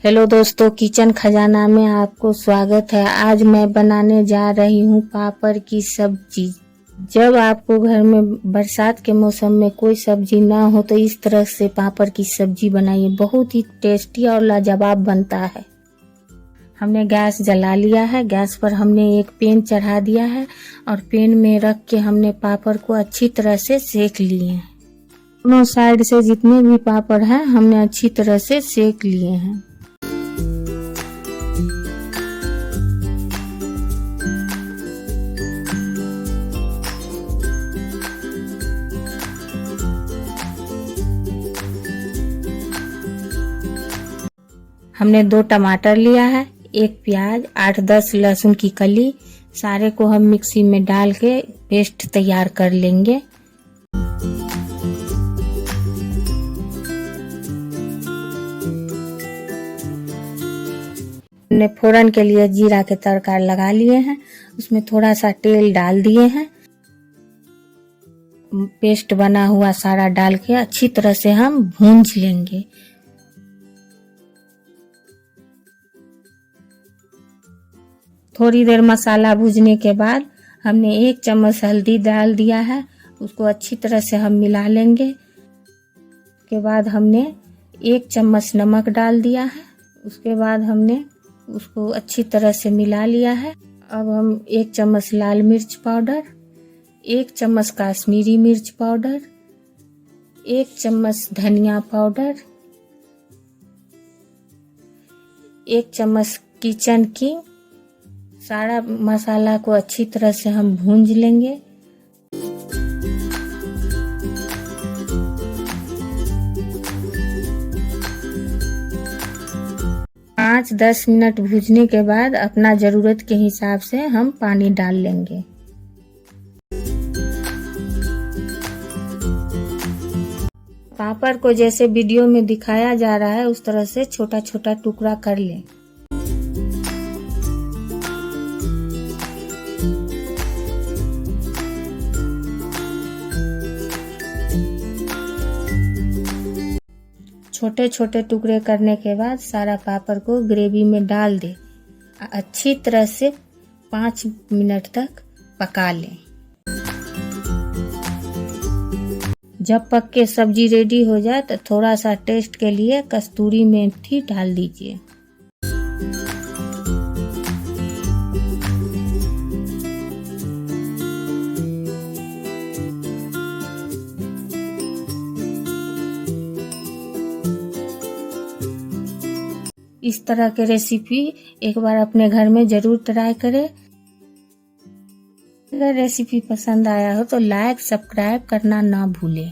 Hello दोस्तों, kitchen खजाना में आपको स्वागत है। आज मैं बनाने जा रही हूँ पापड़ की सब्जी। जब आपको घर में बरसात के मौसम में कोई सब्जी ना हो तो इस तरह से पापड़ की सब्जी बनाइए, बहुत ही टेस्टी और लाजवाब बनता है। हमने गैस जला लिया है। गैस पर हमने एक पैन चढ़ा दिया है और पैन में रख के हमने पापड़ को अच्छी तरह से सेक लिए हैं। दोनों साइड से जितने भी पापड़ हैं हमने अच्छी तरह से सेक लिए हैं। हमने 2 टमाटर लिया है, 1 प्याज, 8-10 लहसुन की कली, सारे को हम मिक्सी में डाल के पेस्ट तैयार कर लेंगे। हमने फोड़न के लिए जीरा के तड़का लगा लिए हैं, उसमें थोड़ा सा तेल डाल दिए हैं। पेस्ट बना हुआ सारा डाल के अच्छी तरह से हम भूंज लेंगे। थोड़ी देर मसाला भूनने के बाद हमने 1 चम्मच हल्दी डाल दिया है, उसको अच्छी तरह से हम मिला लेंगे। उसके बाद हमने 1 चम्मच नमक डाल दिया है, उसके बाद हमने उसको अच्छी तरह से मिला लिया है। अब हम 1 चम्मच लाल मिर्च पाउडर, 1 चम्मच काश्मीरी मिर्च पाउडर, 1 चम्मच धनिया पाउडर, 1 चम्मच किचन किंग, सारा मसाला को अच्छी तरह से हम भूंज लेंगे। पाँच 10 मिनट भूनने के बाद अपना जरूरत के हिसाब से हम पानी डाल लेंगे। पापड़ को जैसे वीडियो में दिखाया जा रहा है उस तरह से छोटा छोटा टुकड़ा कर लें। छोटे छोटे टुकड़े करने के बाद सारा पापड़ को ग्रेवी में डाल दें। अच्छी तरह से 5 मिनट तक पका लें। जब पक के सब्जी रेडी हो जाए तो थोड़ा सा टेस्ट के लिए कस्तूरी मेथी डाल दीजिए। इस तरह के रेसिपी एक बार अपने घर में जरूर ट्राई करें। अगर रेसिपी पसंद आया हो तो लाइक सब्सक्राइब करना ना भूलें।